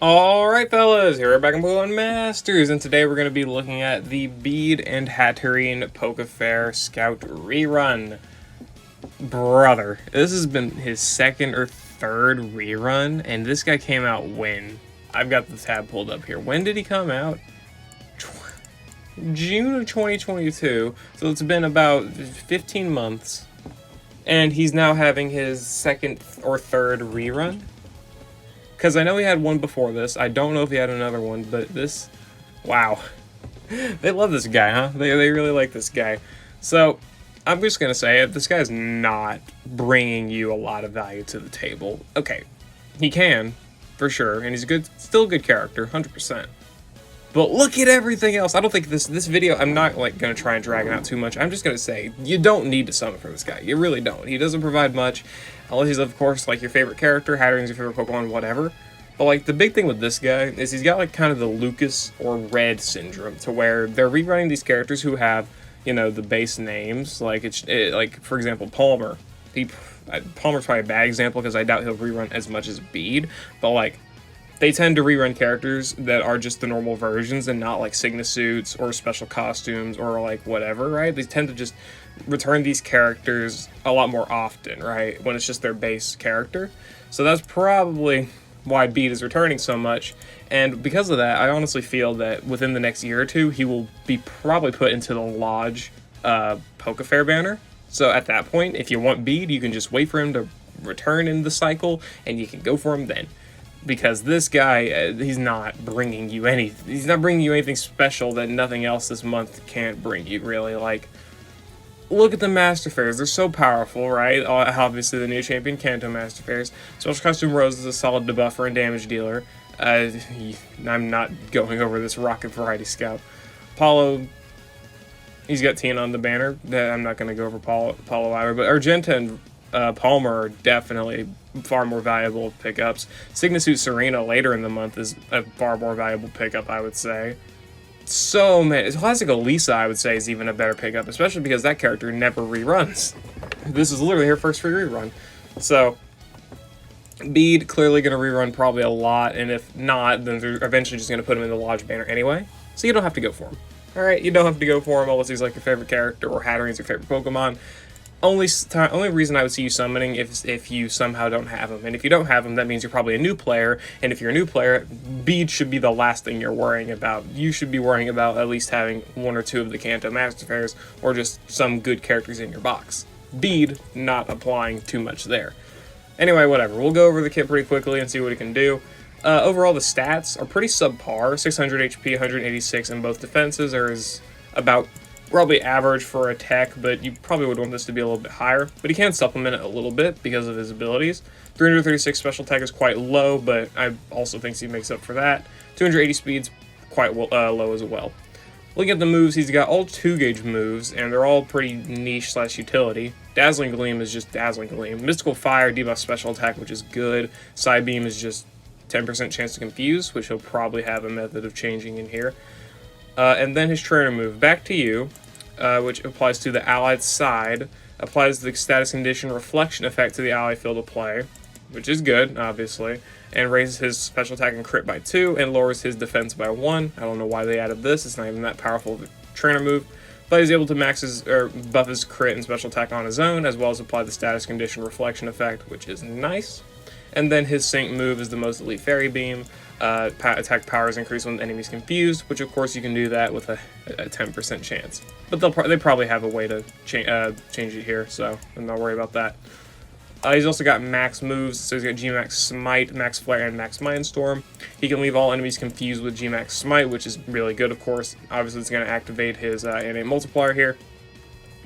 Alright fellas, here we're back on Pokemon Masters, and today we're going to be looking at the Bede and Hatterene Pokefair Scout Rerun. Brother, this has been his second or third rerun, and this guy came out when? I've got the tab pulled up here. When did he come out? June of 2022, so it's been about 15 months, and he's now having his second or third rerun. Because I know he had one before this. I don't know if he had another one, but this... Wow. They love this guy, huh? They really like this guy. So, I'm just going to say it. This guy's not bringing you a lot of value to the table. Okay, he can, for sure. And he's still a good character, 100%. But look at everything else. I don't think this video... I'm not like going to try and drag it out too much. I'm just going to say, you don't need to summon for this guy. You really don't. He doesn't provide much. Unless he's, of course, like your favorite character, Hatterene's your favorite Pokemon, whatever. But, like, the big thing with this guy is he's got, like, kind of the Lucas or Red syndrome, to where they're rerunning these characters who have, you know, the base names. Like, like, for example, Palmer. Palmer's probably a bad example because I doubt he'll rerun as much as Bede. But, like, they tend to rerun characters that are just the normal versions and not, like, Signa suits or special costumes or, like, whatever, right? They tend to just return these characters a lot more often, right, when it's just their base character. So that's probably why Bede is returning so much, and because of that, I honestly feel that within the next year or two, he will be probably put into the Lodge Pokefair banner. So at that point, if you want Bede, you can just wait for him to return in the cycle, and you can go for him then. Because this guy, he's not bringing you anything special that nothing else this month can't bring you, really. Like, look at the Master Fairs. They're so powerful, right? Obviously, the new champion, Kanto Master Fairs. Special Costume Rose is a solid debuffer and damage dealer. I'm not going over this Rocket Variety Scout. Paulo, he's got Tina on the banner. I'm not going to go over Paulo either. But Argenta and Palmer are definitely far more valuable pickups. Signa Suit Serena later in the month is a far more valuable pickup, I would say. So many. Classic Elisa, I would say, is even a better pickup, especially because that character never reruns. This is literally her first free rerun. So, Bede clearly going to rerun probably a lot, and if not, then they're eventually just going to put him in the Lodge banner anyway. So you don't have to go for him. Alright, you don't have to go for him unless he's like your favorite character or Hatterene's your favorite Pokemon. Only reason I would see you summoning if you somehow don't have him. And if you don't have him, that means you're probably a new player. And if you're a new player, Bede should be the last thing you're worrying about. You should be worrying about at least having one or two of the Kanto Master Fairs, or just some good characters in your box. Bede, not applying too much there. Anyway, whatever. We'll go over the kit pretty quickly and see what it can do. Overall, the stats are pretty subpar. 600 HP, 186 in both defenses, or is about probably average for a tech, but you probably would want this to be a little bit higher. But he can supplement it a little bit because of his abilities. 336 special tech is quite low, but I also think he makes up for that. 280 speed's quite low as well. Looking at the moves, he's got all 2-gauge moves, and they're all pretty niche/utility. Dazzling Gleam is just Dazzling Gleam. Mystical Fire debuffs special attack, which is good. Side Beam is just 10% chance to confuse, which he'll probably have a method of changing in here. And then his trainer move, Back to You, which applies to the allied side, applies the status condition reflection effect to the ally field of play, which is good, obviously, and raises his special attack and crit by 2, and lowers his defense by 1. I don't know why they added this, it's not even that powerful of a trainer move, but he's able to buff his crit and special attack on his own, as well as apply the status condition reflection effect, which is nice. And then his sync move is the most elite Fairy Beam. Attack powers increase when the enemy's confused, which of course you can do that with a 10% chance. But they probably have a way to change it here, so I'm not worried about that. He's also got max moves, so he's got G-Max Smite, Max Flare, and Max Mindstorm. He can leave all enemies confused with G-Max Smite, which is really good, of course. Obviously, it's going to activate his innate multiplier here.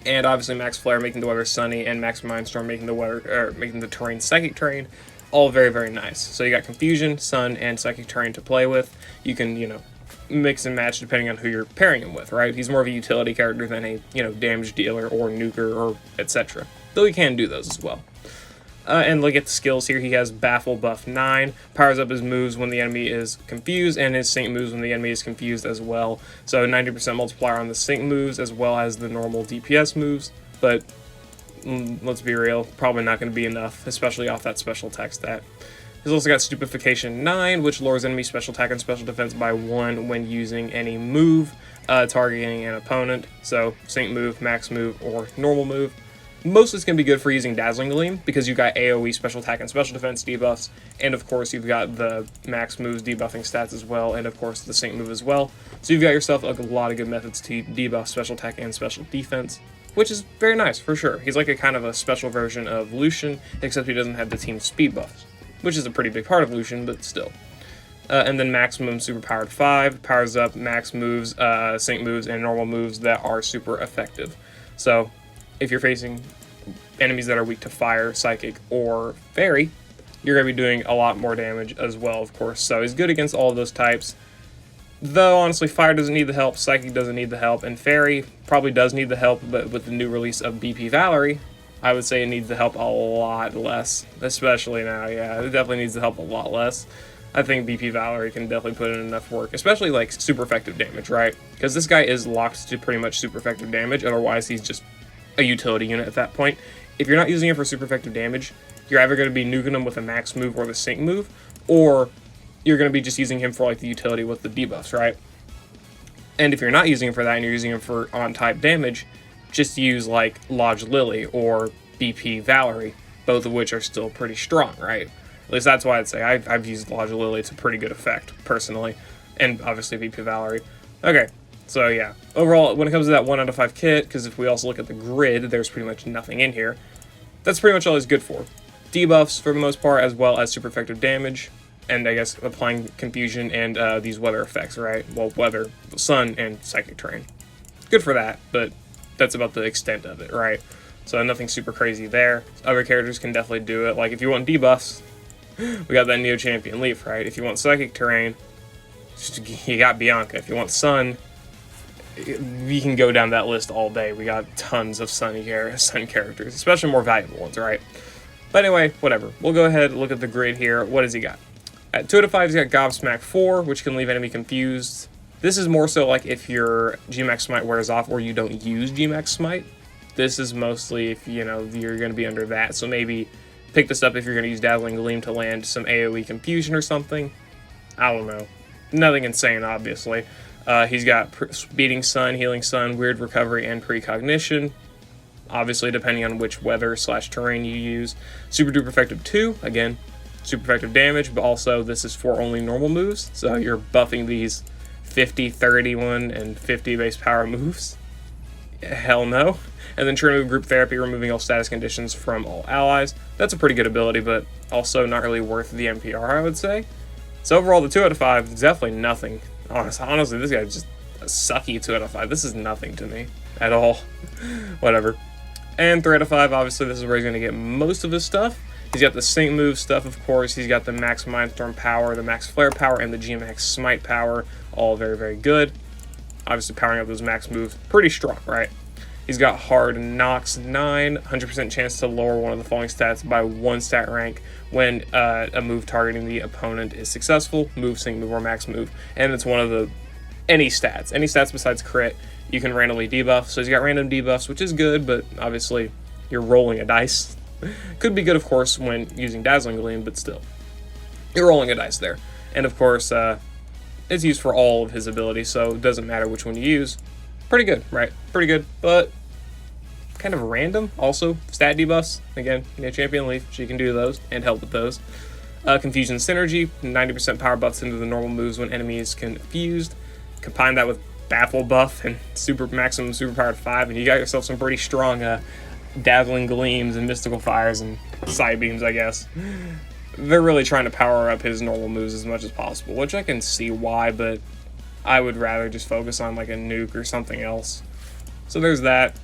And obviously, Max Flare making the weather sunny, and Max Mindstorm making the terrain Psychic Terrain. All very, very nice. So you got Confusion, Sun, and Psychic Terrain to play with. You can, you know, mix and match depending on who you're pairing him with, right? He's more of a utility character than a, you know, damage dealer or nuker or etc. Though he can do those as well. And look at the skills here. He has Baffle buff 9, powers up his moves when the enemy is confused, and his sync moves when the enemy is confused as well. So 90% multiplier on the sync moves as well as the normal DPS moves, but let's be real, probably not going to be enough, especially off that special attack stat. He's also got Stupefaction 9, which lowers enemy special attack and special defense by 1 when using any move targeting an opponent. So, Sync move, Max move, or Normal move. Mostly it's going to be good for using Dazzling Gleam, because you've got AoE special attack and special defense debuffs, and of course you've got the Max moves debuffing stats as well, and of course the Sync move as well. So you've got yourself a lot of good methods to debuff special attack and special defense, which is very nice, for sure. He's like a kind of a special version of Lucian, except he doesn't have the team speed buffs, which is a pretty big part of Lucian, but still. And then Maximum Superpowered 5 powers up Max moves, Sync moves, and normal moves that are super effective. So, if you're facing enemies that are weak to Fire, Psychic, or Fairy, you're going to be doing a lot more damage as well, of course. So, he's good against all of those types. Though, honestly, Fire doesn't need the help, Psychic doesn't need the help, and Fairy probably does need the help, but with the new release of BP Valerie, I would say it needs the help a lot less. Especially now, yeah, it definitely needs the help a lot less. I think BP Valerie can definitely put in enough work, especially like super effective damage, right? Because this guy is locked to pretty much super effective damage, otherwise he's just a utility unit at that point. If you're not using it for super effective damage, you're either going to be nuking him with a Max move or the Sync move, or you're going to be just using him for like the utility with the debuffs, right? And if you're not using him for that and you're using him for on-type damage, just use like Lodge Lily or BP Valerie, both of which are still pretty strong, right? At least that's why I'd say I've used Lodge Lily to pretty good effect, personally. And obviously BP Valerie. Okay, so yeah. Overall, when it comes to that 1 out of 5 kit, because if we also look at the grid, there's pretty much nothing in here. That's pretty much all he's good for. Debuffs, for the most part, as well as super effective damage. And I guess applying confusion and these weather effects, right? Well, weather, sun, and psychic terrain. Good for that, but that's about the extent of it, right? So nothing super crazy there. Other characters can definitely do it. Like if you want debuffs, we got that Neo Champion Leaf, right? If you want psychic terrain, you got Bianca. If you want sun, we can go down that list all day. We got tons of sun characters, especially more valuable ones, right? But anyway, whatever. We'll go ahead and look at the grid here. What has he got? At 2 out of 5, he's got Gobsmack 4, which can leave enemy confused. This is more so like if your GMAX Smite wears off or you don't use GMAX Smite. This is mostly if, you know, you're going to be under that. So maybe pick this up if you're going to use Dazzling Gleam to land some AoE confusion or something. I don't know. Nothing insane, obviously. He's got Beating Sun, Healing Sun, Weird Recovery, and Precognition. Obviously, depending on which weather/terrain you use. Super Duper Effective 2, again, super effective damage, but also this is for only normal moves. So you're buffing these 50, 31, and 50 base power moves. Hell no. And then True Move Group Therapy, removing all status conditions from all allies. That's a pretty good ability, but also not really worth the NPR, I would say. So overall, the 2 out of 5 is definitely nothing. Honestly, this guy's just a sucky 2 out of 5. This is nothing to me at all. Whatever. And 3 out of 5, obviously, this is where he's going to get most of his stuff. He's got the Sync move stuff, of course. He's got the Max Mindstorm power, the Max Flare power, and the GMAX Smite power. All very, very good. Obviously, powering up those max moves. Pretty strong, right? He's got Hard Knocks 9, 100% chance to lower one of the following stats by 1 stat rank when a move targeting the opponent is successful. Move, Sync move, or Max move. And it's one of the any stats besides crit you can randomly debuff. So he's got random debuffs, which is good, but obviously you're rolling a dice. Could be good, of course, when using Dazzling Gleam, but still. You're rolling a dice there. And of course, it's used for all of his abilities, so it doesn't matter which one you use. Pretty good, right? Pretty good, but kind of random. Also, stat debuffs. Again, Champion Leaf, she can do those and help with those. Confusion Synergy, 90% power buffs into the normal moves when enemy is confused. Combine that with Baffle buff and Maximum Superpowered 5, and you got yourself some pretty strong Dazzling Gleams and Mystical Fires and Side Beams, I guess. They're really trying to power up his normal moves as much as possible, which I can see why, but I would rather just focus on like a nuke or something else. So there's that.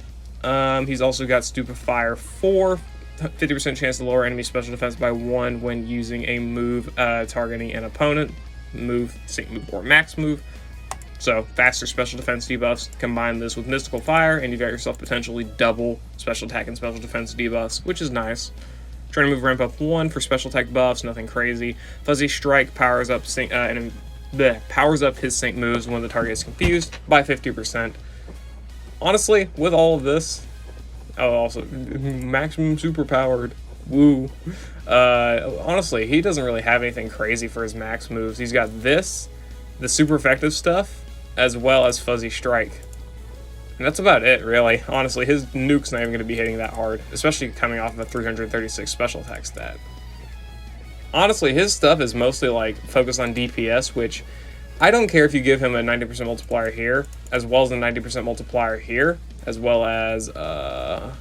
He's also got Stupefire 4, 50% chance to lower enemy special defense by 1 when using a move targeting an opponent. Move, Sync move, or Max move. So faster special defense debuffs. Combine this with Mystical Fire, and you got yourself potentially double special attack and special defense debuffs, which is nice. Trying to move ramp up 1 for special attack buffs, nothing crazy. Fuzzy Strike powers up powers up his Sync moves when the target is confused by 50%. Honestly, with all of this, oh, also maximum super powered. Woo. Honestly, he doesn't really have anything crazy for his max moves. He's got this, the super effective stuff, as well as Fuzzy Strike. And that's about it, really. Honestly, his nuke's not even going to be hitting that hard, especially coming off of a 336 special attack stat. Honestly, his stuff is mostly like focused on DPS, which I don't care if you give him a 90% multiplier here, as well as a 90% multiplier here, as well as, I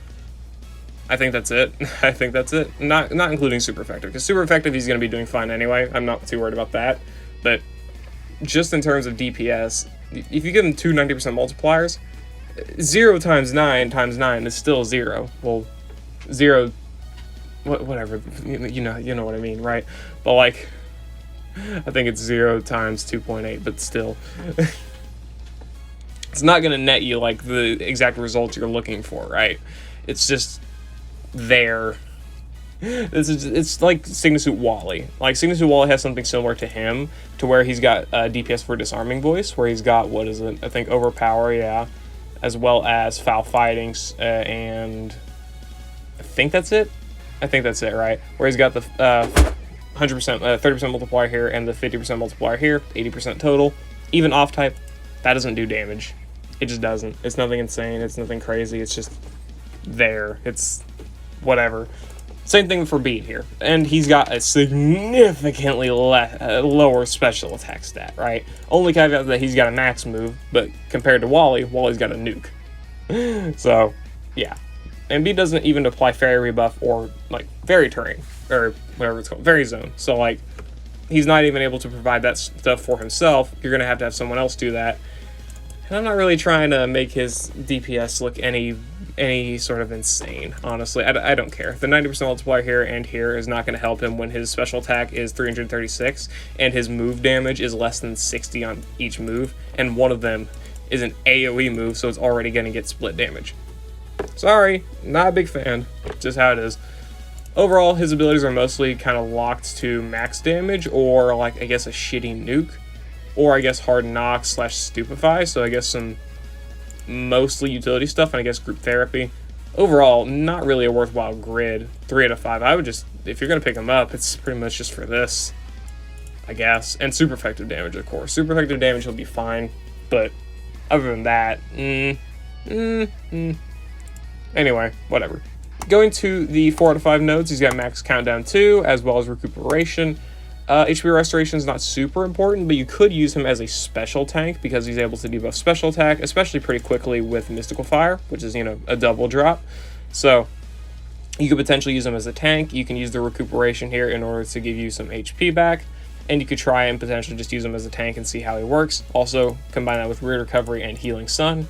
think that's it. I think that's it. Not including super effective, because super effective he's going to be doing fine anyway. I'm not too worried about that. But just in terms of DPS, if you give him two 90% multipliers, 0 times 9 times 9 is still 0. Well, 0, whatever, you know what I mean, right? But like, I think it's 0 times 2.8, but still. It's not going to net you like the exact results you're looking for, right? It's just there. It's like Signasuit Wally. Like, Signasuit Wally has something similar to him, to where he's got DPS for Disarming Voice, where he's got, what is it? I think Overpower, yeah. As well as Foul Fighting, and I think that's it. I think that's it, right? Where he's got the 100%, 30% multiplier here, and the 50% multiplier here, 80% total. Even off type, that doesn't do damage. It just doesn't. It's nothing insane. It's nothing crazy. It's just there. It's whatever. Same thing for Bede here. And he's got a significantly lower special attack stat, right? Only caveat is that he's got a max move, but compared to Wally, Wally's got a nuke. So, yeah. And Bede doesn't even apply Fairy Rebuff or, like, Fairy Terrain, or whatever it's called, Fairy Zone. So, like, he's not even able to provide that stuff for himself. You're going to have someone else do that. And I'm not really trying to make his DPS look any sort of insane, honestly. I don't care. The 90% multiplier here and here is not going to help him when his special attack is 336 and his move damage is less than 60 on each move, and one of them is an AoE move, so it's already going to get split damage. Sorry, not a big fan. Just how it is. Overall, his abilities are mostly kind of locked to max damage, or like, I guess, a shitty nuke, or I guess Hard Knock / Stupefy, so I guess some mostly utility stuff, and I guess group therapy. Overall, not really a worthwhile grid. 3 out of 5. I would just, if you're going to pick him up, it's pretty much just for this, I guess. And super effective damage, of course. Super effective damage, he'll be fine, but other than that, Anyway, whatever. Going to the 4 out of 5 nodes, he's got Max Countdown 2, as well as Recuperation. HP Restoration is not super important, but you could use him as a special tank because he's able to debuff special attack, especially pretty quickly with Mystical Fire, which is, a double drop. So you could potentially use him as a tank. You can use the Recuperation here in order to give you some HP back, and you could try and potentially just use him as a tank and see how he works. Also, combine that with Weird Recovery and Healing Sun.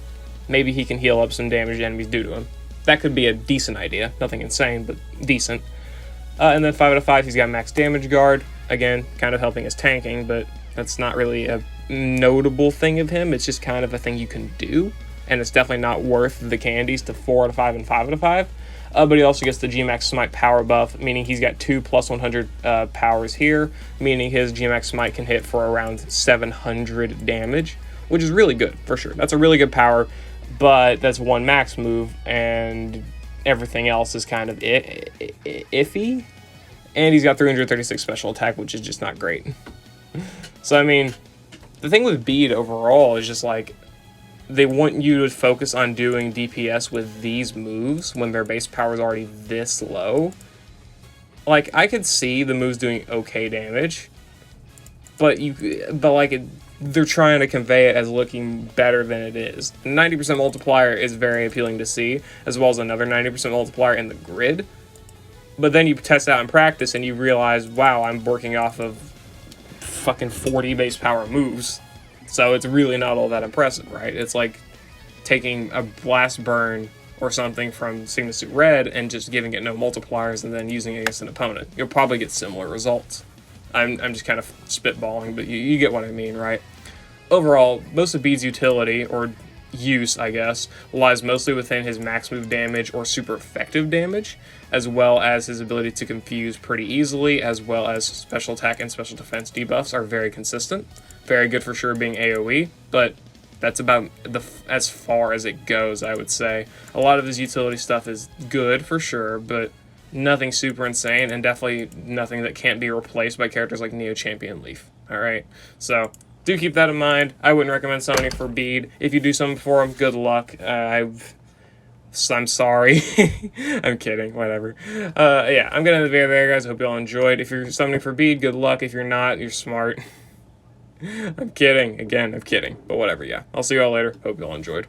Maybe he can heal up some damage enemies do to him. That could be a decent idea. Nothing insane, but decent. And then 5 out of 5, he's got Max Damage Guard. Again, kind of helping his tanking, but that's not really a notable thing of him. It's just kind of a thing you can do, and it's definitely not worth the candies to 4 out of 5 and 5 out of 5. But he also gets the G-Max Smite power buff, meaning he's got 2 plus 100 powers here, meaning his G-Max Smite can hit for around 700 damage, which is really good, for sure. That's a really good power, but that's one max move, and everything else is kind of iffy. And he's got 336 special attack, which is just not great. So, I mean, the thing with Bede overall is just like, they want you to focus on doing DPS with these moves when their base power is already this low. Like, I could see the moves doing okay damage, but they're trying to convey it as looking better than it is. 90% multiplier is very appealing to see, as well as another 90% multiplier in the grid. But then you test out in practice and you realize, wow, I'm working off of fucking 40 base power moves. So it's really not all that impressive, right? It's like taking a Blast Burn or something from Signasuit Red and just giving it no multipliers and then using it against an opponent. You'll probably get similar results. I'm just kind of spitballing, but you get what I mean, right? Overall, most of Bede's utility, or use, I guess, lies mostly within his max move damage or super effective damage, as well as his ability to confuse pretty easily, as well as special attack and special defense debuffs are very consistent. Very good for sure being AoE, but that's about as far as it goes, I would say. A lot of his utility stuff is good for sure, but Nothing super insane, and definitely nothing that can't be replaced by characters like Neo Champion Leaf. Alright? So, do keep that in mind. I wouldn't recommend summoning for Bead. If you do summon for him, good luck. I'm sorry. I'm kidding. Whatever. Yeah, I'm going to end the video there, guys. I hope you all enjoyed. If you're summoning for Bead, good luck. If you're not, you're smart. I'm kidding. Again, I'm kidding. But whatever, yeah. I'll see you all later. Hope you all enjoyed.